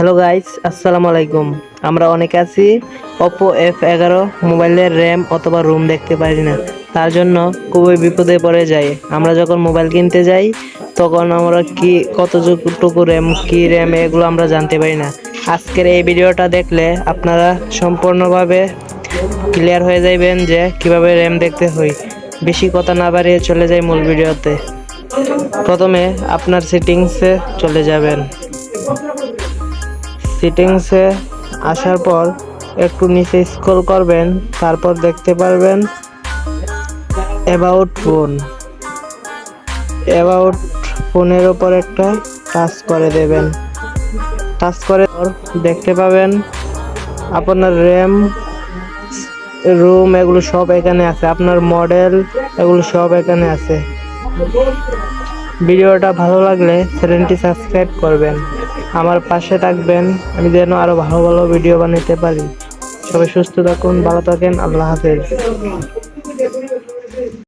Hello guys, আসসালামু আলাইকুম। আমরা অনেকে আছি Oppo F11 মোবাইলের র্যাম অথবা রুম দেখতে পারি না, তার জন্য খুবই বিপদে পড়ে যাই। আমরা যখন মোবাইল কিনতে যাই তখন আমরা কতটুকু র্যাম, কি র্যাম এগুলো আমরা জানতে পারি না। আজকের এই ভিডিওটা দেখলে আপনারা সম্পূর্ণভাবে ক্লিয়ার হয়ে যাবেন যে কিভাবে র্যাম দেখতে হয়। বেশি কথা না বাড়িয়ে চলে যাই মূল ভিডিওতে। প্রথমে আপনার সেটিংসে চলে যাবেন। সেটিংসে আসার পর একটু নিচে স্ক্রল করবেন, তারপর দেখতে পারবেন অ্যাবাউট ফোনের ওপর একটা টাচ করে দেবেন। টাচ করে দেখতে পাবেন আপনার র্যাম, রুম এগুলো সব এখানে আছে, আপনার মডেল এগুলো সব এখানে আছে। ভিডিওটা ভালো লাগলে চ্যানেলটি সাবস্ক্রাইব করবেন, আমার পাশে থাকবেন, আমি যেন আরো ভালো ভালো ভিডিও বানাতে পারি। সবাই সুস্থ থাকুন, ভালো থাকেন, আল্লাহ হাফেজ।